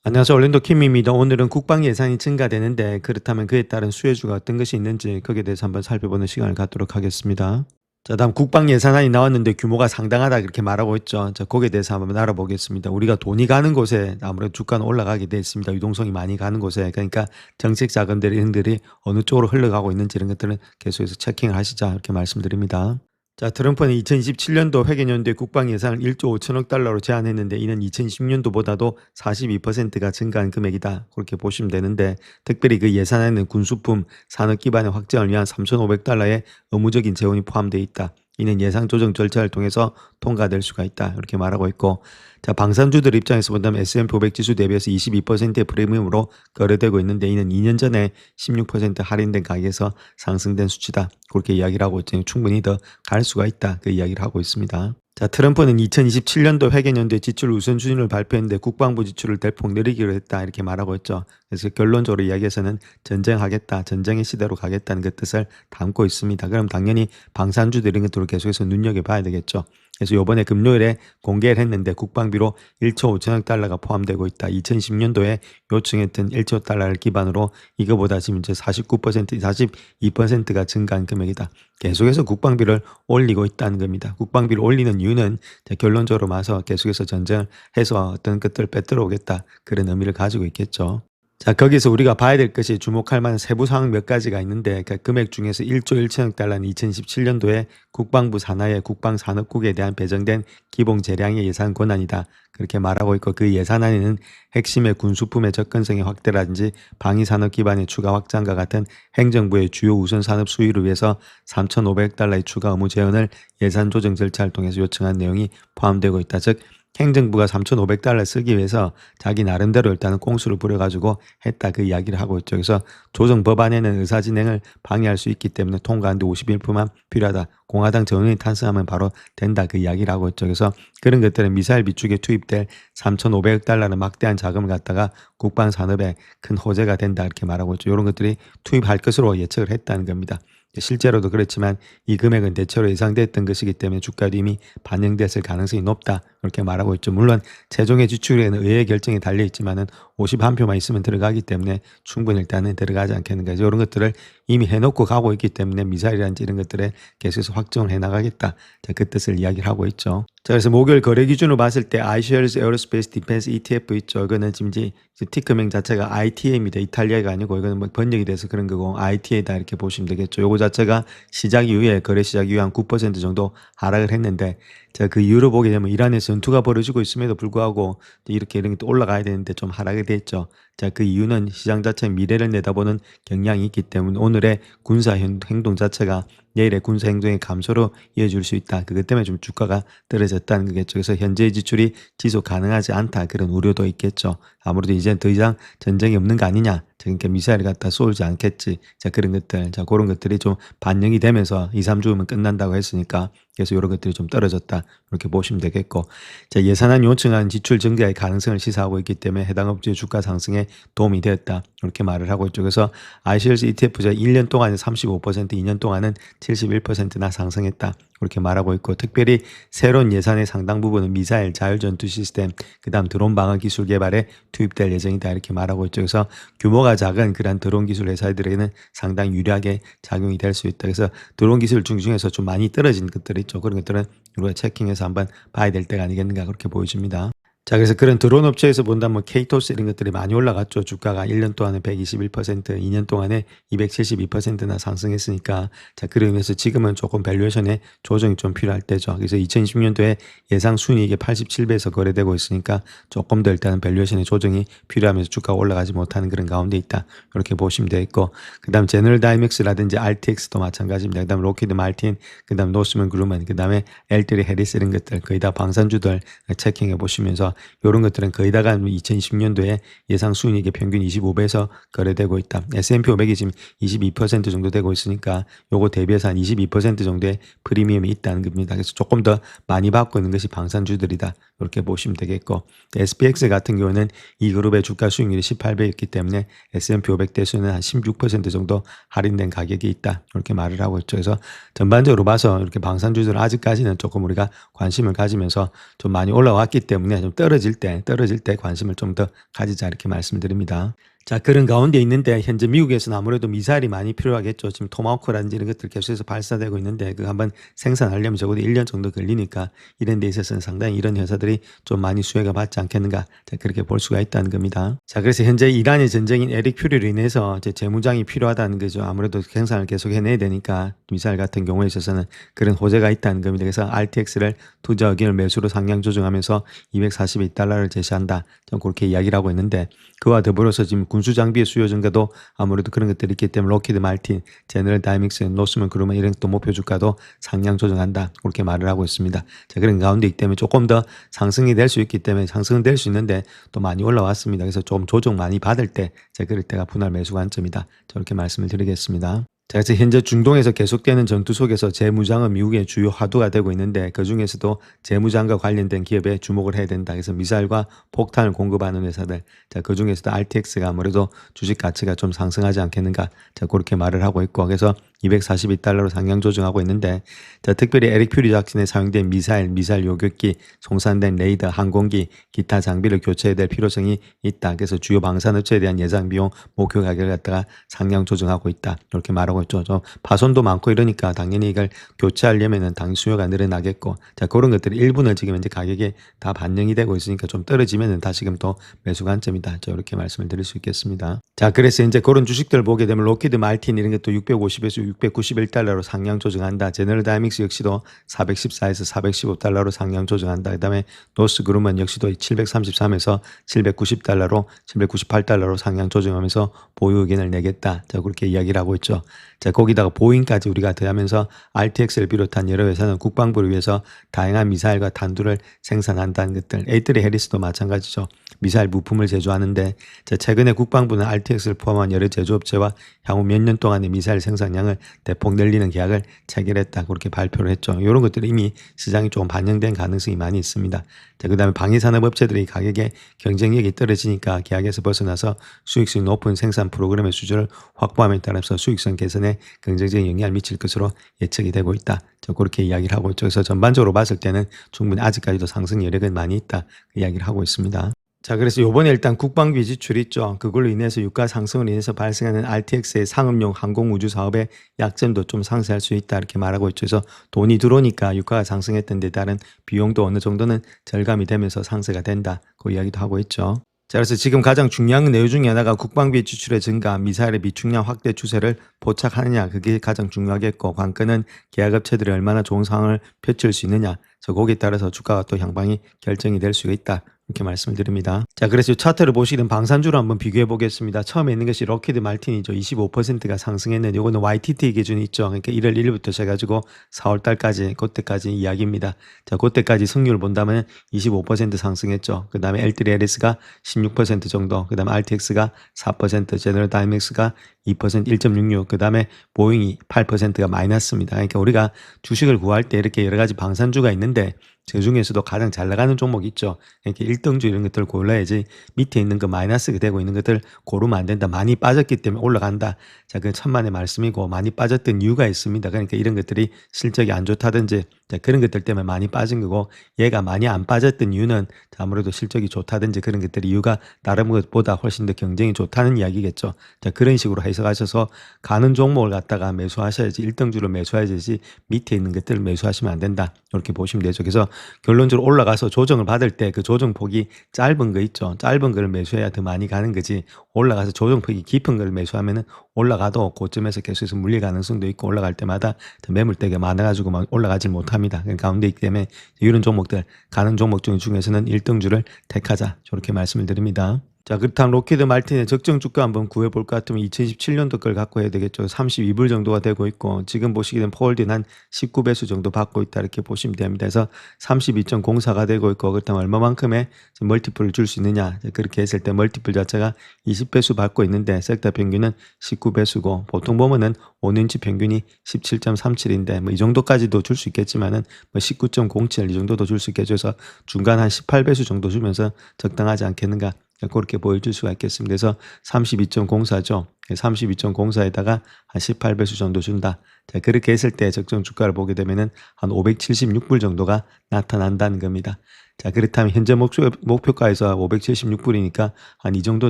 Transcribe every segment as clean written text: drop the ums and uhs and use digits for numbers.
안녕하세요. 올랜도 킴입니다. 오늘은 국방 예산이 증가되는데 그렇다면 그에 따른 수혜주가 어떤 것이 있는지 거기에 대해서 한번 살펴보는 시간을 갖도록 하겠습니다. 자, 다음 국방 예산안이 나왔는데 규모가 상당하다 그렇게 말하고 있죠. 자, 거기에 대해서 한번 알아보겠습니다. 우리가 돈이 가는 곳에 아무래도 주가는 올라가게 돼 있습니다. 유동성이 많이 가는 곳에. 그러니까 정책 자금들이 어느 쪽으로 흘러가고 있는지 이런 것들은 계속해서 체킹을 하시자 이렇게 말씀드립니다. 자, 트럼프는 2027년도 회계연도에 국방 예산을 1조 5천억 달러로 제안했는데 이는 2010년도보다도 42%가 증가한 금액이다. 그렇게 보시면 되는데 특별히 그 예산에는 군수품 산업 기반의 확장을 위한 3,500달러의 의무적인 재원이 포함되어 있다. 이는 예산 조정 절차를 통해서 통과될 수가 있다. 이렇게 말하고 있고, 자, 방산주들 입장에서 본다면 S&P 500 지수 대비해서 22%의 프리미엄으로 거래되고 있는데 이는 2년 전에 16% 할인된 가격에서 상승된 수치다. 그렇게 이야기를 하고 있죠. 충분히 더 갈 수가 있다. 그 이야기를 하고 있습니다. 자, 트럼프는 2027년도 회계연도에 지출 우선순위를 발표했는데 국방부 지출을 대폭 늘리기로 했다. 이렇게 말하고 있죠. 그래서 결론적으로 이야기해서는 전쟁하겠다, 전쟁의 시대로 가겠다는 그 뜻을 담고 있습니다. 그럼 당연히 방산주들 이런 것들을 계속해서 눈여겨봐야 되겠죠. 그래서 이번에 금요일에 공개를 했는데 국방비로 1조 5천억 달러가 포함되고 있다. 2010년도에 요청했던 1조 달러를 기반으로 이거보다 지금 이제 49%, 42%가 증가한 금액이다. 계속해서 국방비를 올리고 있다는 겁니다. 국방비를 올리는 이유는 결론적으로 봐서 계속해서 전쟁을 해서 어떤 것들을 빼들어 오겠다. 그런 의미를 가지고 있겠죠. 자, 거기서 우리가 봐야 될 것이 주목할 만한 세부 사항 몇 가지가 있는데 그 금액 중에서 1조 1천억 달러는 2017년도에 국방부 산하의 국방산업국에 대한 배정된 기본 재량의 예산 권한이다. 그렇게 말하고 있고 그 예산안에는 핵심의 군수품의 접근성의 확대라든지 방위산업 기반의 추가 확장과 같은 행정부의 주요 우선 산업 수위를 위해서 3,500달러의 추가 의무 재원을 예산 조정 절차를 통해서 요청한 내용이 포함되고 있다. 즉 행정부가 3,500달러 쓰기 위해서 자기 나름대로 일단은 꼼수를 부려가지고 했다 그 이야기를 하고 있죠. 그래서 조정 법안에는 의사 진행을 방해할 수 있기 때문에 통과하는데 51%만 필요하다. 공화당 전원이 탄성하면 바로 된다 그 이야기를 하고 있죠. 그래서 그런 것들은 미사일 비축에 투입될 3,500억 달러는 막대한 자금을 갖다가 국방 산업에 큰 호재가 된다 이렇게 말하고 있죠. 이런 것들이 투입할 것으로 예측을 했다는 겁니다. 실제로도 그렇지만 이 금액은 대체로 예상됐던 것이기 때문에 주가도 이미 반영됐을 가능성이 높다 이렇게 말하고 있죠. 물론 최종의 지출에는 의회 결정이 달려 있지만은 51표만 있으면 들어가기 때문에 충분히 일단은 들어가지 않겠는가. 이런 것들을 이미 해놓고 가고 있기 때문에 미사일이라든지 이런 것들에 계속해서 확정을 해나가겠다. 자, 그 뜻을 이야기를 하고 있죠. 자, 그래서 목요일 거래 기준으로 봤을 때 iShares Aerospace Defense ETF 있죠. 이거는 지금 이제 티커명 자체가 ITA입니다. 이탈리아가 아니고 이거는 뭐 번역이 돼서 그런 거고 ITA다 이렇게 보시면 되겠죠. 요거 자체가 시작 이후에 거래 시작 이후에 한 9% 정도 하락을 했는데 자, 그 이유로 보게 되면 이란에서 전투가 벌어지고 있음에도 불구하고 이렇게 이런 게 또 올라가야 되는데 좀 하락이 됐죠. 자, 그 이유는 시장 자체 미래를 내다보는 경향이 있기 때문에 오늘의 군사 행동 자체가 내일의 군사 행동의 감소로 이어질 수 있다. 그것 때문에 좀 주가가 떨어졌다는 거겠죠. 그래서 현재의 지출이 지속 가능하지 않다. 그런 우려도 있겠죠. 아무래도 이제 더 이상 전쟁이 없는 거 아니냐. 그러니까 미사일을 갖다 쏘지 않겠지. 자, 그런 것들. 자, 그런 것들이 좀 반영이 되면서 2, 3주면 끝난다고 했으니까 그래서 이런 것들이 좀 떨어졌다. 이렇게 보시면 되겠고. 자, 예산안 요청한 지출 증가의 가능성을 시사하고 있기 때문에 해당 업체의 주가 상승에 도움이 되었다. 이렇게 말을 하고 있죠. 그래서 iShares ETF가 1년 동안은 35%, 2년 동안은 71%나 상승했다. 그렇게 말하고 있고 특별히 새로운 예산의 상당 부분은 미사일, 자율전투 시스템, 그다음 드론 방어 기술 개발에 투입될 예정이다. 이렇게 말하고 있죠. 그래서 규모가 작은 그런 드론 기술 회사들에게는 상당히 유리하게 작용이 될 수 있다. 그래서 드론 기술 중에서 좀 많이 떨어진 것들이 있죠. 그런 것들은 우리가 체킹해서 한번 봐야 될 때가 아니겠는가 그렇게 보여집니다. 자, 그래서 그런 드론 업체에서 본다면 뭐 케이토스 이런 것들이 많이 올라갔죠. 주가가 1년 동안에 121%, 2년 동안에 272%나 상승했으니까 자, 그러면서 지금은 조금 밸류에이션에 조정이 좀 필요할 때죠. 그래서 2020년도에 예상 순이익이 87배에서 거래되고 있으니까 조금 더 일단은 밸류에이션의 조정이 필요하면서 주가가 올라가지 못하는 그런 가운데 있다. 이렇게 보시면 되겠고 그다음 제너럴 다이맥스라든지 RTX도 마찬가지입니다. 그다음 로키드 말틴, 그다음 노스먼 그루먼, 그다음에 엘트리 해리스 이런 것들 거의 다 방산주들 체킹해 보시면서 이런 것들은 거의 다가 2020년도에 예상 수익의 평균 25배에서 거래되고 있다. S&P 500이 지금 22% 정도 되고 있으니까 요거 대비해서 한 22% 정도의 프리미엄이 있다는 겁니다. 그래서 조금 더 많이 받고 있는 것이 방산주들이다. 이렇게 보시면 되겠고 SPX 같은 경우는 이 그룹의 주가 수익률이 18배였기 때문에 S&P 500 대수는 한 16% 정도 할인된 가격이 있다. 이렇게 말을 하고 있죠. 그래서 전반적으로 봐서 이렇게 방산주들은 아직까지는 조금 우리가 관심을 가지면서 좀 많이 올라왔기 때문에 좀 떨어질 때 관심을 좀 더 가지자 이렇게 말씀드립니다. 자, 그런 가운데 있는데 현재 미국에서는 아무래도 미사일이 많이 필요하겠죠. 지금 토마호크라든지 이런 것들 계속해서 발사되고 있는데 그거 한번 생산하려면 적어도 1년 정도 걸리니까 이런 데 있어서는 상당히 이런 회사들이 좀 많이 수혜가 받지 않겠는가. 자, 그렇게 볼 수가 있다는 겁니다. 자, 그래서 현재 이란의 전쟁인 에릭 퓨리로 인해서 이제 재무장이 필요하다는 거죠. 아무래도 생산을 계속 해내야 되니까 미사일 같은 경우에 있어서는 그런 호재가 있다는 겁니다. 그래서 RTX를 투자 의견을 매수로 상향 조정하면서 242달러를 제시한다. 좀 그렇게 이야기를 하고 있는데 그와 더불어서 지금 군수 장비의 수요 증가도 아무래도 그런 것들이 있기 때문에 로키드 말틴, 제너럴 다이믹스, 노스먼 그루먼 이런 또 목표 주가도 상향 조정한다. 그렇게 말을 하고 있습니다. 자, 그런 가운데 있기 때문에 조금 더 상승이 될 수 있기 때문에 상승은 될 수 있는데 또 많이 올라왔습니다. 그래서 좀 조정 많이 받을 때, 그럴 때가 분할 매수 관점이다. 저렇게 말씀을 드리겠습니다. 자, 그래서 현재 중동에서 계속되는 전투 속에서 재무장은 미국의 주요 화두가 되고 있는데 그중에서도 재무장과 관련된 기업에 주목을 해야 된다. 그래서 미사일과 폭탄을 공급하는 회사들, 자, 그중에서도 RTX가 아무래도 주식 가치가 좀 상승하지 않겠는가. 자, 그렇게 말을 하고 있고 그래서 242달러로 상향 조정하고 있는데 자, 특별히 에릭 퓨리 작전에 사용된 미사일 요격기, 송산된 레이더, 항공기, 기타 장비를 교체해야 될 필요성이 있다. 그래서 주요 방산업체에 대한 예상 비용 목표 가격을 갖다가 상향 조정하고 있다. 이렇게 말하고 있죠. 좀 파손도 많고 이러니까 당연히 이걸 교체하려면은 당 수요가 늘어나겠고 자, 그런 것들이 일부는 지금 현재 가격에 다 반영이 되고 있으니까 좀 떨어지면은 다시금 또 매수 관점이다. 이렇게 말씀을 드릴 수 있겠습니다. 자, 그래서 이제 그런 주식들 보게 되면 로키드 말틴 이런 것도 650에서 691달러로 상향 조정한다. 제너럴 다이믹스 역시도 414에서 415달러로 상향 조정한다. 그다음에 노스 그루먼 역시도 733에서 790달러로 798달러로 상향 조정하면서 보유 의견을 내겠다. 자, 그렇게 이야기를 하고 있죠. 자, 거기다가 보잉까지 우리가 더하면서 RTX를 비롯한 여러 회사는 국방부를 위해서 다양한 미사일과 탄두를 생산한다는 것들. 에이트리 해리스도 마찬가지죠. 미사일 부품을 제조하는데 자, 최근에 국방부는 RTX를 포함한 여러 제조업체와 향후 몇 년 동안의 미사일 생산량을 대폭 늘리는 계약을 체결했다. 그렇게 발표를 했죠. 이런 것들이 이미 시장이 조금 반영된 가능성이 많이 있습니다. 자, 그다음에 방위산업업체들이 가격에 경쟁력이 떨어지니까 계약에서 벗어나서 수익성이 높은 생산 프로그램의 수주를 확보함에 따라서 수익성 개선에 긍정적인 영향을 미칠 것으로 예측이 되고 있다. 저 그렇게 이야기를 하고 있죠. 그래서 전반적으로 봤을 때는 충분히 아직까지도 상승 여력은 많이 있다. 그 이야기를 하고 있습니다. 자, 그래서 요번에 일단 국방비 지출 있죠. 그걸로 인해서 유가 상승으로 인해서 발생하는 RTX의 상업용 항공우주 사업의 약점도 좀 상쇄할 수 있다. 이렇게 말하고 있죠. 그래서 돈이 들어오니까 유가가 상승했던 데 따른 비용도 어느 정도는 절감이 되면서 상쇄가 된다. 그 이야기도 하고 있죠. 자, 그래서 지금 가장 중요한 내용 중에 하나가 국방비 지출의 증가, 미사일의 비축량 확대 추세를 포착하느냐. 그게 가장 중요하겠고 관건은 계약업체들이 얼마나 좋은 상황을 펼칠 수 있느냐. 그래서 거기에 따라서 주가가 또 향방이 결정이 될 수가 있다. 이렇게 말씀을 드립니다. 자, 그래서 차트를 보시는 방산주로 한번 비교해 보겠습니다. 처음에 있는 것이 로키드 말틴이죠. 25%가 상승했는데 이거는 YTT 기준이 있죠. 그러니까 1월 1일부터 해가지고 4월 달까지 그때까지 이야기입니다. 자, 그때까지 승률을 본다면 25% 상승했죠. 그 다음에 L3LS가 16% 정도, 그 다음에 RTX가 4%, 제너럴 다이믹스가 2%, 1.66, 그 다음에 보잉이 8%가 마이너스입니다. 그러니까 우리가 주식을 구할 때 이렇게 여러 가지 방산주가 있는데 그 중에서도 가장 잘 나가는 종목 있죠. 이렇게 1등주 이런 것들을 골라야지 밑에 있는 거 마이너스가 되고 있는 것들 고르면 안 된다. 많이 빠졌기 때문에 올라간다. 자, 그건 천만의 말씀이고 많이 빠졌던 이유가 있습니다. 그러니까 이런 것들이 실적이 안 좋다든지 자, 그런 것들 때문에 많이 빠진 거고 얘가 많이 안 빠졌던 이유는 아무래도 실적이 좋다든지 그런 것들이 이유가 다른 것보다 훨씬 더 경쟁이 좋다는 이야기겠죠. 자, 그런 식으로 해석하셔서 가는 종목을 갖다가 매수하셔야지 1등주를 매수하셔야지 밑에 있는 것들을 매수하시면 안 된다. 이렇게 보시면 되죠. 그래서 결론적으로 올라가서 조정을 받을 때 그 조정폭이 짧은 거 있죠. 짧은 거를 매수해야 더 많이 가는 거지. 올라가서 조정폭이 깊은 거를 매수하면은 올라가도 고점에서 계속해서 물릴 가능성도 있고 올라갈 때마다 매물대가 많아가지고 올라가질 못합니다. 가운데 있기 때문에 이런 종목들 가는 종목 중에서는 1등주를 택하자. 저렇게 말씀을 드립니다. 자, 그렇다면 로키드 말틴의 적정 주가 한번 구해볼 것 같으면 2017년도 걸 갖고 해야 되겠죠. 32불 정도가 되고 있고 지금 보시게 되면 포홀드는 한 19배수 정도 받고 있다 이렇게 보시면 됩니다. 그래서 32.04가 되고 있고 그렇다면 얼마만큼의 멀티플을 줄 수 있느냐. 그렇게 했을 때 멀티플 자체가 20배수 받고 있는데 섹터 평균은 19배수고 보통 보면은 5년치 평균이 17.37인데 뭐 이 정도까지도 줄 수 있겠지만은 뭐 19.07 이 정도도 줄 수 있겠죠. 그래서 중간 한 18배수 정도 주면서 적당하지 않겠는가. 그렇게 보여줄 수가 있겠습니다. 그래서 32.04죠. 32.04에다가 한 18배수 정도 준다. 자, 그렇게 했을 때 적정 주가를 보게 되면은 한 576불 정도가 나타난다는 겁니다. 자, 그렇다면 현재 목표가에서 576불이니까 한 이 정도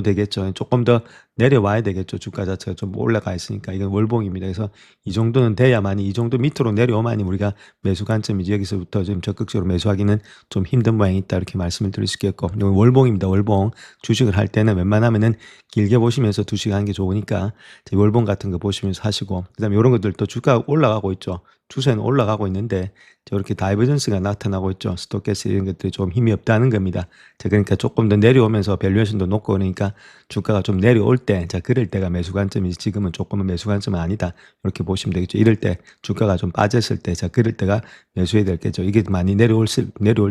되겠죠. 조금 더 내려와야 되겠죠. 주가 자체가 좀 올라가 있으니까. 이건 월봉입니다. 그래서 이 정도는 돼야만이, 이 정도 밑으로 내려오만이 우리가 매수 관점이지, 여기서부터 좀 적극적으로 매수하기는 좀 힘든 모양이 있다, 이렇게 말씀을 드릴 수 있겠고, 이건 월봉입니다. 월봉. 주식을 할 때는 웬만하면은 길게 보시면서 주식 하는 게 좋으니까 월봉 같은 거 보시면서 하시고, 그다음에 이런 것들도 주가 올라가고 있죠. 추세는 올라가고 있는데 저렇게 다이버전스가 나타나고 있죠. 스토캐스틱 이런 것들이 좀 힘이 없다는 겁니다. 자, 그러니까 조금 더 내려오면서 밸류에이션도 높고 그러니까 주가가 좀 내려올 때, 자, 그럴 때가 매수 관점이지, 지금은 조금은 매수 관점은 아니다, 이렇게 보시면 되겠죠. 이럴 때 주가가 좀 빠졌을 때, 자, 그럴 때가 매수해야 되겠죠. 이게 많이 내려올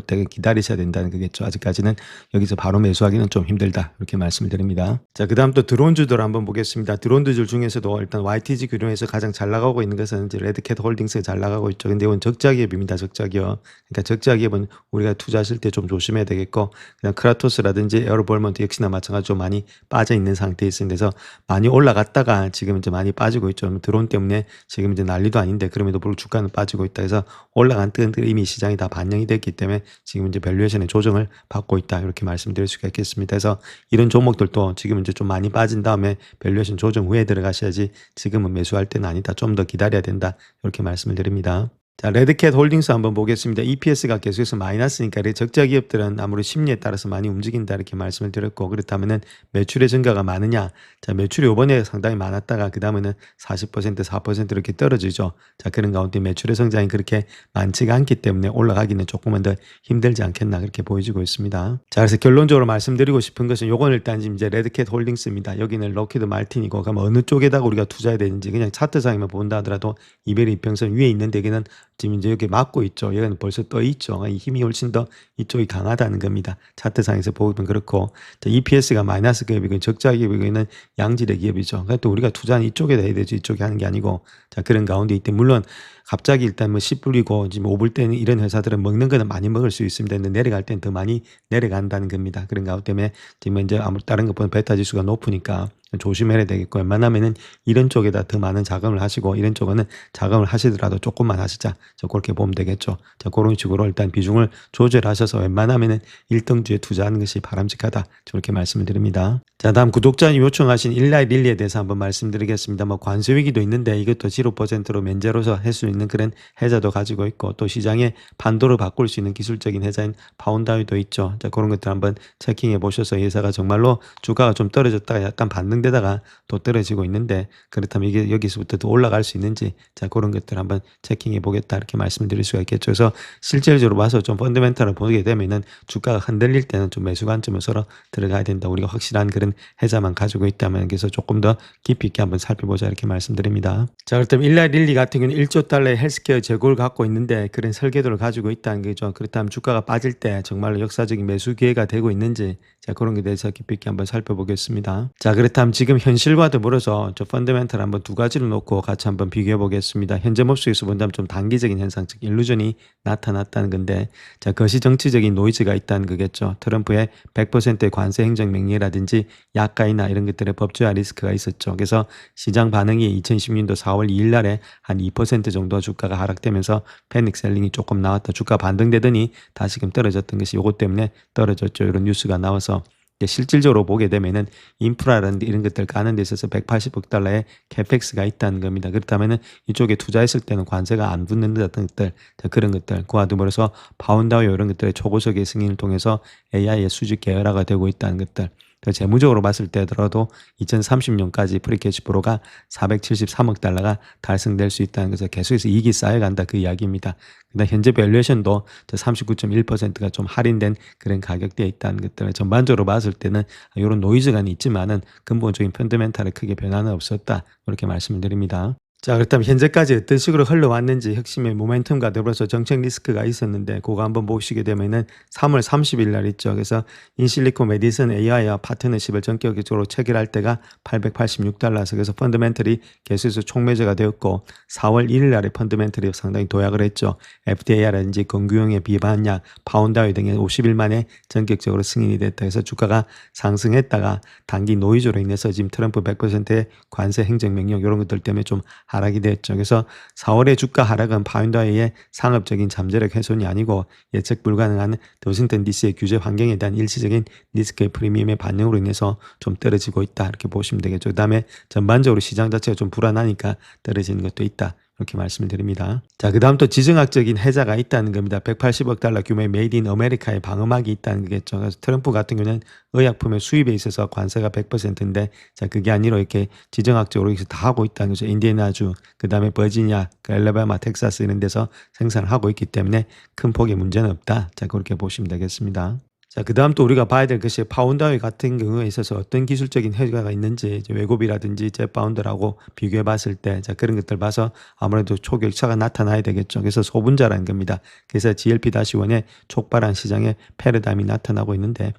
때 기다리셔야 된다는 거겠죠. 아직까지는 여기서 바로 매수하기는 좀 힘들다, 이렇게 말씀을 드립니다. 자, 그다음 또 드론주들 한번 보겠습니다. 드론주들 중에서도 일단 YTG 규룡에서 가장 잘 나가고 있는 것은 이제 레드캣 홀딩스가 잘 나가고 있죠. 근데 이건 적자 기업입니다. 적자 기업. 그러니까 적자 기업은 우리가 투자하실 때 좀 조심해야 되겠고, 그냥 크라토스라든지 에어로볼먼트 역시나 마찬가지로 많이 빠져 있는 상태에 있습니다. 그래서 많이 올라갔다가 지금 이제 많이 빠지고 있죠. 드론 때문에 지금 이제 난리도 아닌데 그럼에도 불구하고 주가는 빠지고 있다. 그래서 올라간 뜨끈뜨끈 이미 시장이 다 반영이 됐기 때문에 지금 이제 밸류에이션의 조정을 받고 있다, 이렇게 말씀드릴 수가 있겠습니다. 그래서 이런 종목들도 지금 이제 좀 많이 빠진 다음에 밸류에이션 조정 후에 들어가셔야지, 지금은 매수할 때는 아니다, 좀 더 기다려야 된다, 이렇게 말씀을 드립니다. 자, 레드캣 홀딩스 한번 보겠습니다. EPS가 계속해서 마이너스니까 적자 기업들은 아무래도 심리에 따라서 많이 움직인다, 이렇게 말씀을 드렸고, 그렇다면은 매출의 증가가 많으냐? 자, 매출이 이번에 상당히 많았다가 그 다음에는 40%, 4% 이렇게 떨어지죠. 자, 그런 가운데 매출의 성장이 그렇게 많지가 않기 때문에 올라가기는 조금은 더 힘들지 않겠나, 그렇게 보여지고 있습니다. 자, 그래서 결론적으로 말씀드리고 싶은 것은 요건 일단 지금 이제 레드캣 홀딩스입니다. 여기는 럭키드 말틴이고, 그럼 어느 쪽에다가 우리가 투자해야 되는지 그냥 차트상에만 본다 하더라도 이베리 이평선 위에 있는데 여기는 지금 이제 여기 막고 있죠. 여기는 벌써 떠 있죠. 이 힘이 훨씬 더 이쪽이 강하다는 겁니다. 차트상에서 보면 그렇고, 자, EPS가 마이너스 기업이고 적자 기업이고는 양질의 기업이죠. 그러니까 또 우리가 투자는 이쪽에 해야 되지, 이쪽에 하는 게 아니고, 자, 그런 가운데 있대. 물론 갑자기 일단 뭐 10불이고 지금 5불 때는 이런 회사들은 먹는 거는 많이 먹을 수 있습니다. 근데 내려갈 때는 더 많이 내려간다는 겁니다. 그런 가운데 때문에 지금 이제 아무 다른 것보다 베타 지수가 높으니까 조심해야 되겠고, 웬만하면은 이런 쪽에다 더 많은 자금을 하시고, 이런 쪽은 자금을 하시더라도 조금만 하시자, 자, 그렇게 보면 되겠죠. 자, 그런 식으로 일단 비중을 조절하셔서 웬만하면은 1등주에 투자하는 것이 바람직하다, 저렇게 말씀을 드립니다. 자, 다음 구독자님 요청하신 일라이 릴리에 대해서 한번 말씀드리겠습니다. 뭐 관세 위기도 있는데 이것도 0%로 면제로서 할 수 있는 그런 해자도 가지고 있고, 또 시장의 판도를 바꿀 수 있는 기술적인 해자인 파운다위도 있죠. 자, 그런 것들 한번 체킹해 보셔서, 이 회사가 정말로 주가가 좀 떨어졌다가 약간 반등되다가 또 떨어지고 있는데, 그렇다면 이게 여기서부터 더 올라갈 수 있는지, 자, 그런 것들 한번 체킹해 보겠다, 이렇게 말씀드릴 수가 있겠죠. 그래서 실질적으로 봐서 좀 펀더멘탈을 보게 되면은 주가가 흔들릴 때는 좀 매수 관점을 서로 들어가야 된다. 우리가 확실한 그런 해자만 가지고 있다면, 그래서 조금 더 깊이 있게 한번 살펴보자, 이렇게 말씀드립니다. 자, 그렇다면 일라이 릴리 같은 경우는 1조 달러의 헬스케어 재고를 갖고 있는데 그런 설계도를 가지고 있다는 거죠. 그렇다면 주가가 빠질 때 정말로 역사적인 매수 기회가 되고 있는지, 자, 그런 게 대해서 깊이 있게 한번 살펴보겠습니다. 자, 그렇다면 지금 현실과 더불어서 저 펀더멘탈 한번 두 가지를 놓고 같이 한번 비교해 보겠습니다. 현재 모습에서 본다면 좀 단기적인 현상, 즉 일루전이 나타났다는 건데, 자, 그것이 정치적인 노이즈가 있다는 거겠죠. 트럼프의 100%의 관세 행정 명령이라든지 약가이나 이런 것들의 법조화 리스크가 있었죠. 그래서 시장 반응이 2016년도 4월 2일 날에 한 2% 정도 주가가 하락되면서 패닉 셀링이 조금 나왔다. 주가 반등되더니 다시금 떨어졌던 것이 요것 때문에 떨어졌죠. 이런 뉴스가 나와서 실질적으로 보게 되면은 인프라라든지 이런 것들 가는 데 있어서 180억 달러의 캐펙스가 있다는 겁니다. 그렇다면은 이쪽에 투자했을 때는 관세가 안 붙는 듯한 것들, 그런 것들, 그와 더불어서 파운드웨어 이런 것들의 초고속의 승인을 통해서 AI의 수직 계열화가 되고 있다는 것들, 재무적으로 봤을 때더라도 2030년까지 프리캐시 프로가 473억 달러가 달성될 수 있다는 것을 계속해서 이익이 쌓여간다, 그 이야기입니다. 그다음 현재 밸류에이션도 39.1%가 좀 할인된 그런 가격대에 있다는 것들, 전반적으로 봤을 때는 이런 노이즈가 있지만은 근본적인 펀더멘탈에 크게 변화는 없었다, 이렇게 말씀을 드립니다. 자, 그렇다면 현재까지 어떤 식으로 흘러왔는지 핵심의 모멘텀과 더불어서 정책 리스크가 있었는데 그거 한번 보시게 되면은 3월 30일 날 있죠. 그래서 인실리코 메디슨 AI와 파트너십을 전격적으로 체결할 때가 $886. 그래서 펀더멘털이 계속해서 촉매제가 되었고 4월 1일 날에 펀더멘털이 상당히 도약을 했죠. FDA라든지 건규용의 비반약, 파운다위 등의 50일 만에 전격적으로 승인이 됐다. 그래서 주가가 상승했다가 단기 노이즈로 인해서 지금 트럼프 100%의 관세 행정명령 이런 것들 때문에 좀 하락이 됐죠. 그래서 4월의 주가 하락은 파운다위의 상업적인 잠재력 훼손이 아니고 예측 불가능한 워싱턴 DC의 규제 환경에 대한 일시적인 리스크의 프리미엄의 반영으로 인해서 좀 떨어지고 있다. 이렇게 보시면 되겠죠. 그 다음에 전반적으로 시장 자체가 좀 불안하니까 떨어지는 것도 있다. 이렇게 말씀을 드립니다. 자, 그 다음 또 지정학적인 해자가 있다는 겁니다. 180억 달러 규모의 메이드 인 아메리카의 방어막이 있다는 거겠죠. 그래서 트럼프 같은 경우는 의약품의 수입에 있어서 관세가 100%인데 자, 그게 아니라 이렇게 지정학적으로 이렇게 다 하고 있다는 거죠. 인디애나주, 그 다음에 버지니아, 알라바마, 텍사스 이런 데서 생산을 하고 있기 때문에 큰 폭의 문제는 없다. 자, 그렇게 보시면 되겠습니다. 자, 그 다음 또 우리가 봐야 될 것이 파운드아이 같은 경우에 있어서 어떤 기술적인 효과가 있는지 외고비라든지 젯파운드라고 비교해 봤을 때 자, 그런 것들 봐서 아무래도 초격차가 나타나야 되겠죠. 그래서 소분자라는 겁니다. 그래서 GLP-1의 촉발한 시장의 패러다임이 나타나고 있는데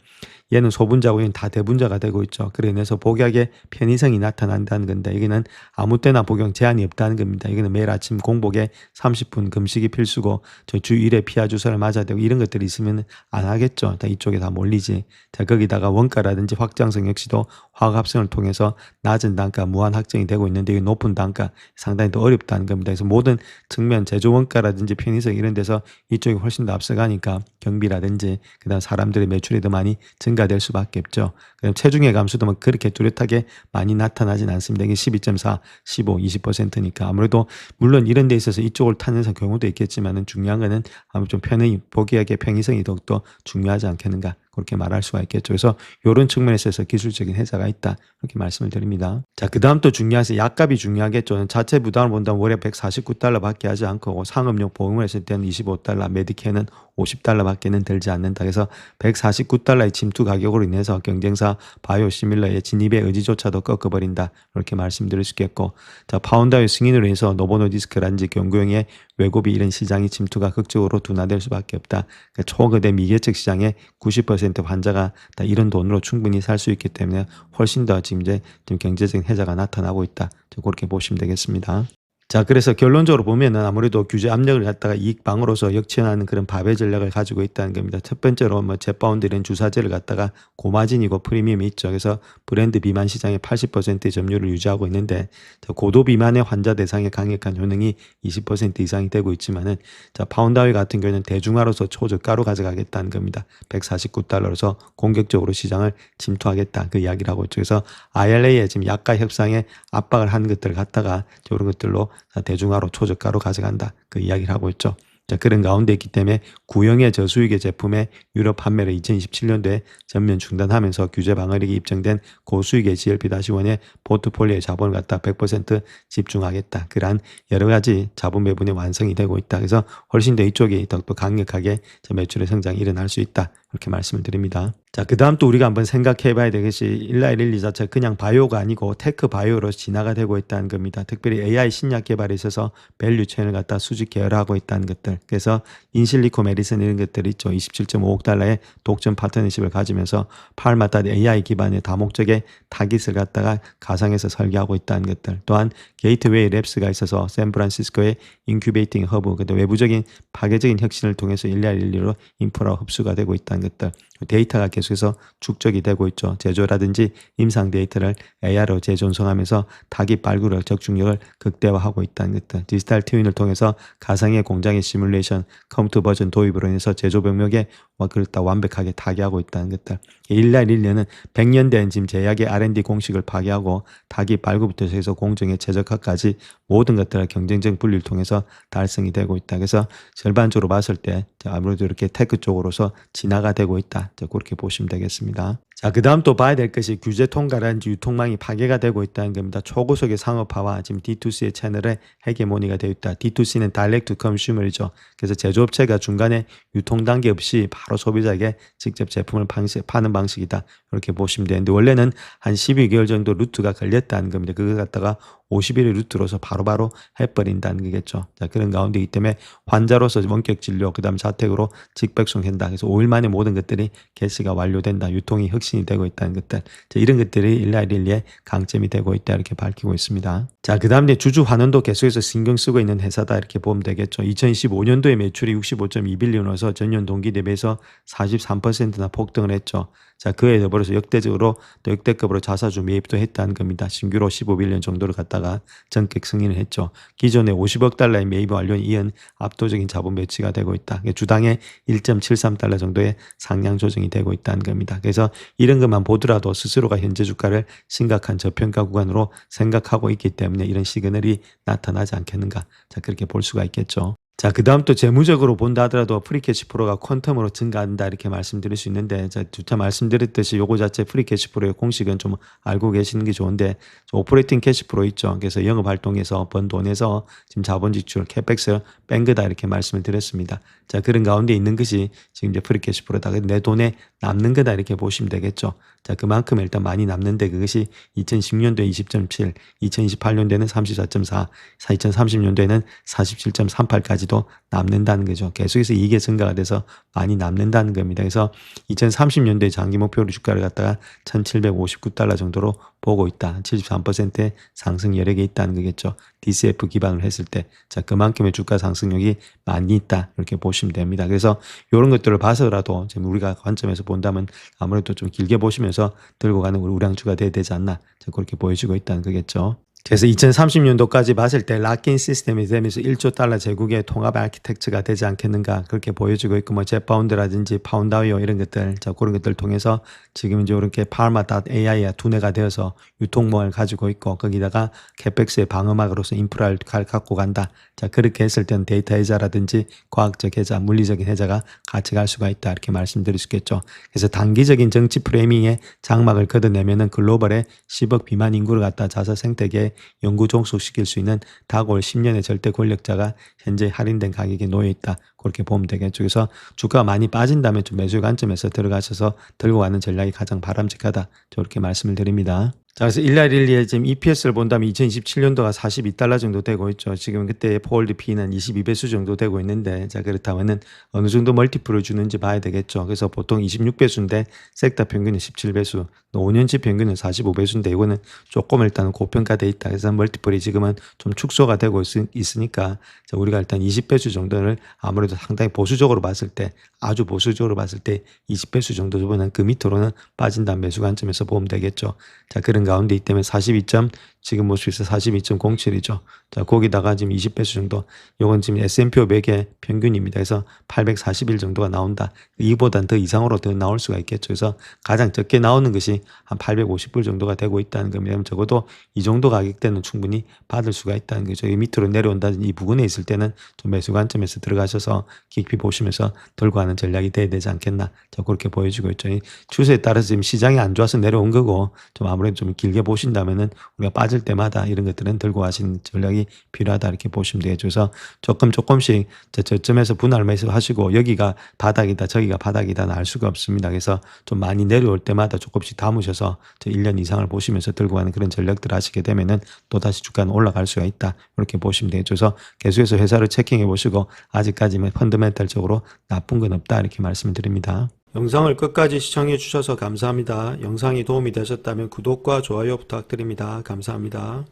얘는 소분자고 얘는 다 대분자가 되고 있죠. 그래 인해서 복약의 편의성이 나타난다는 건데 여기는 아무 때나 복용 제한이 없다는 겁니다. 이거는 매일 아침 공복에 30분 금식이 필수고 저 주 1회 피하 주사를 맞아야 되고 이런 것들이 있으면 안 하겠죠. 다 이쪽에 다 몰리지. 자, 거기다가 원가라든지 확장성 역시도 화학 합성을 통해서 낮은 단가 무한 확정이 되고 있는데 이 높은 단가 상당히 더 어렵다는 겁니다. 그래서 모든 측면 제조 원가라든지 편의성 이런 데서 이쪽이 훨씬 더 앞서가니까 경비라든지 그다음 사람들의 매출이 더 많이 증가될 수밖에 없죠. 그다음 체중의 감소도 뭐 그렇게 뚜렷하게 많이 나타나진 않습니다. 이게 12.4, 15, 20%니까 아무래도 물론 이런 데 있어서 이쪽을 타는 경우도 있겠지만은 중요한 거는 아무래도 좀 복약의 편의성이 더욱더 중요하지 않겠는가. 그렇게 말할 수가 있겠죠. 그래서 이런 측면에서 기술적인 해자가 있다. 이렇게 말씀을 드립니다. 자, 그 다음 또 중요한 게 약값이 중요하겠죠. 자체 부담을 본다면 월에 149달러 밖에 하지 않고 상업용 보험을 했을 때는 25달러, 메디케어는 50달러 밖에는 들지 않는다. 그래서 149달러의 침투 가격으로 인해서 경쟁사 바이오시밀러의 진입의 의지조차도 꺾어버린다. 이렇게 말씀드릴 수 있겠고 자, 파운드의 승인으로 인해서 노보노디스크라든지 경구용의 외고비 이런 시장의 침투가 극적으로 둔화될 수밖에 없다. 그러니까 초거대 미개척 시장의 90% 환자가 다 이런 돈으로 충분히 살 수 있기 때문에 훨씬 더 지금 경제적인 해자가 나타나고 있다. 그렇게 보시면 되겠습니다. 자, 그래서 결론적으로 보면은 아무래도 규제 압력을 갖다가 이익 방으로서 역전하는 그런 밥의 전략을 가지고 있다는 겁니다. 첫 번째로 뭐 젯바운드 이런 주사제를 갖다가 고마진이고 프리미엄이 있죠. 그래서 브랜드 비만 시장의 80%의 점유율을 유지하고 있는데 고도 비만의 환자 대상의 강력한 효능이 20% 이상이 되고 있지만은 자, 파운드아이 같은 경우는 대중화로서 초저가로 가져가겠다는 겁니다. 149달러로서 공격적으로 시장을 침투하겠다. 그 이야기를 하고 있죠. 그래서 IRA의 지금 약가 협상에 압박을 한 것들을 갖다가 이런 것들로 대중화로 초저가로 가져간다. 그 이야기를 하고 있죠. 자, 그런 가운데 있기 때문에 구형의 저수익의 제품의 유럽 판매를 2027년도에 전면 중단하면서 규제 방어력이 입증된 고수익의 GLP-1의 포트폴리오의 자본을 갖다 100% 집중하겠다. 그러한 여러 가지 자본 배분이 완성이 되고 있다. 그래서 훨씬 더 이쪽이 더욱더 강력하게 매출의 성장이 일어날 수 있다. 이렇게 말씀을 드립니다. 자, 그 다음 또 우리가 한번 생각해 봐야 될 것이 일라이릴리 자체가 그냥 바이오가 아니고 테크 바이오로 진화가 되고 있다는 겁니다. 특별히 AI 신약 개발에 있어서 밸류 체인을 갖다 수직 계열화하고 있다는 것들. 그래서 인실리코 메디슨 이런 것들이 있죠. 27.5억 달러의 독점 파트너십을 가지면서 파르마타 AI 기반의 다목적의 타깃을 갖다가 가상에서 설계하고 있다는 것들. 또한 게이트웨이 랩스가 있어서 샌프란시스코의 인큐베이팅 허브, 외부적인 파괴적인 혁신을 통해서 일라이릴리로 인프라 흡수가 되고 있다는 것들. 데이터가 계속해서 축적이 되고 있죠. 제조라든지 임상 데이터를 AI로 재존성하면서 타깃 발굴을 적중력을 극대화하고 있다는 것들. 디지털 트윈을 통해서 가상의 공장의 시뮬레이션, 컴퓨터 버전 도입으로 인해서 제조 병력에 그렇다 완벽하게 타개하고 있다는 것들. 일라이릴리는 100년 된 지금 제약의 R&D 공식을 파괴하고 타깃 발굴부터 해서 공정의 최적화까지 모든 것들을 경쟁적 분리를 통해서 달성이 되고 있다. 그래서 전반적으로 봤을 때 아무래도 이렇게 테크 쪽으로서 진화가 되고 있다. 그렇게 보시면 되겠습니다. 자, 그다음 또 봐야 될 것이 규제 통과라든지 유통망이 파괴가 되고 있다는 겁니다. 초고속의 상업화와 지금 D2C의 채널에 헤게모니가 되어 있다. D2C는 Direct to Consumer이죠. 그래서 제조업체가 중간에 유통 단계 없이 바로 소비자에게 직접 제품을 파는 방식이다. 이렇게 보시면 되는데 원래는 한 12개월 정도 루트가 걸렸다는 겁니다. 그걸 갖다가 50일의 루트로서 바로바로 해버린다는 거겠죠. 자, 그런 가운데이기 때문에 환자로서 원격 진료, 그 다음 자택으로 직배송한다. 그래서 5일 만에 모든 것들이 개시가 완료된다. 유통이 혁신이 되고 있다는 것들. 자, 이런 것들이 일라일리의 강점이 되고 있다. 이렇게 밝히고 있습니다. 자, 그 다음 이제 주주 환원도 계속해서 신경 쓰고 있는 회사다. 이렇게 보면 되겠죠. 2025년도에 매출이 65.2빌리언으로서 전년 동기 대비해서 43%나 폭등을 했죠. 자, 그에 더불어서 역대적으로 또 역대급으로 자사주 매입도 했다는 겁니다. 신규로 15빌리언 정도를 갖다가 전격 승인을 했죠. 기존에 50억 달러의 매입 완료에 이은 압도적인 자본 배치가 되고 있다. 주당에 1.73달러 정도의 상향 조정이 되고 있다는 겁니다. 그래서 이런 것만 보더라도 스스로가 현재 주가를 심각한 저평가 구간으로 생각하고 있기 때문에 이런 시그널이 나타나지 않겠는가. 자, 그렇게 볼 수가 있겠죠. 자, 그 다음 또 재무적으로 본다 하더라도 프리캐시 플로우가 퀀텀으로 증가한다 이렇게 말씀드릴 수 있는데, 자, 두차 말씀드렸듯이 요거 자체 프리캐시 플로우의 공식은 좀 알고 계시는 게 좋은데, 오퍼레이팅 캐시 플로우 있죠. 그래서 영업 활동에서 번 돈에서 지금 자본 지출, 캐펙스 뺀 거다 이렇게 말씀을 드렸습니다. 자, 그런 가운데 있는 것이 지금 이제 프리캐시 플로우다. 내 돈에 남는 거다 이렇게 보시면 되겠죠. 자, 그만큼 일단 많이 남는데 그것이 2010년도에 20.7, 2028년도에는 34.4, 2030년도에는 47.38까지도 남는다는 거죠. 계속해서 이게 증가가 돼서 많이 남는다는 겁니다. 그래서 2030년도에 장기 목표로 주가를 갖다가 1759달러 정도로 보고 있다. 73%의 상승 여력이 있다는 거겠죠. DCF 기반으로 했을 때. 자, 그만큼의 주가 상승력이 많이 있다. 이렇게 보시면 됩니다. 그래서 이런 것들을 봐서라도 지금 우리가 관점에서 본다면 아무래도 좀 길게 보시면서 들고 가는 우량주가 돼야 되지 않나. 자, 그렇게 보여지고 있다는 거겠죠. 그래서 2030년도까지 봤을 때 락인 시스템이 되면서 1조 달러 제국의 통합 아키텍처가 되지 않겠는가 그렇게 보여지고 있고 뭐 젯바운드라든지 파운다이어 이런 것들 자 그런 것들 통해서 지금 이제 이렇게 파르마.ai가 두뇌가 되어서 유통망을 가지고 있고 거기다가 캐펙스의 방어막으로서 인프라를 갖고 간다. 자 그렇게 했을 때는 데이터 해자라든지 과학적 해자, 물리적인 해자가 같이 갈 수가 있다 이렇게 말씀드릴 수 있겠죠. 그래서 단기적인 정치 프레이밍에 장막을 걷어내면은 글로벌의 10억 비만 인구를 갖다 자사 생태계에 영구 종속시킬 수 있는 다가올 10년의 절대 권력자가 현재 할인된 가격에 놓여 있다. 그렇게 보면 되겠죠. 그래서 주가가 많이 빠진다면 좀 매수 관점에서 들어가셔서 들고 가는 전략이 가장 바람직하다. 저렇게 말씀을 드립니다. 자, 그래서 일라일리의 지금 EPS를 본다면 2027년도가 42달러 정도 되고 있죠. 지금 그때 포홀드 P는 22배수 정도 되고 있는데, 자, 그렇다면은 어느 정도 멀티플을 주는지 봐야 되겠죠. 그래서 보통 26배수인데, 섹터 평균은 17배수, 5년치 평균은 45배수인데, 이거는 조금 일단 고평가돼 있다. 그래서 멀티플이 지금은 좀 축소가 되고 있으니까, 자, 우리가 일단 20배수 정도를 아무래도 상당히 보수적으로 봤을 때, 아주 보수적으로 봤을 때 20배수 정도 보면 그 밑으로는 빠진다는 매수 관점에서 보면 되겠죠. 자, 그런 가운데 있다면 42점 지금 모습에서 42.07이죠. 자, 거기다가 지금 20배수 정도. 요건 지금 S&P 500의 평균입니다. 그래서 840일 정도가 나온다. 이보단 더 이상으로 더 나올 수가 있겠죠. 그래서 가장 적게 나오는 것이 한 850불 정도가 되고 있다는 겁니다. 적어도 이 정도 가격대는 충분히 받을 수가 있다는 거죠. 이 밑으로 내려온다든지 이 부근에 있을 때는 좀 매수 관점에서 들어가셔서 깊이 보시면서 들고 가는 전략이 돼야 되지 않겠나. 자, 그렇게 보여지고 있죠. 이 추세에 따라서 지금 시장이 안 좋아서 내려온 거고 좀 아무래도 좀 길게 보신다면은 우리가 빠질 때마다 이런 것들은 들고 가시는 전략이 필요하다 이렇게 보시면 되죠. 그래서 조금씩 저점에서 분할 매수 하시고 여기가 바닥이다 저기가 바닥이다 알 수가 없습니다. 그래서 좀 많이 내려올 때마다 조금씩 담으셔서 1년 이상을 보시면서 들고 가는 그런 전략들 하시게 되면은 또다시 주가는 올라갈 수가 있다 이렇게 보시면 되죠. 그래서 계속해서 회사를 체킹해 보시고 아직까지는 펀더멘탈적으로 나쁜 건 없다 이렇게 말씀드립니다. 영상을 끝까지 시청해 주셔서 감사합니다. 영상이 도움이 되셨다면 구독과 좋아요 부탁드립니다. 감사합니다.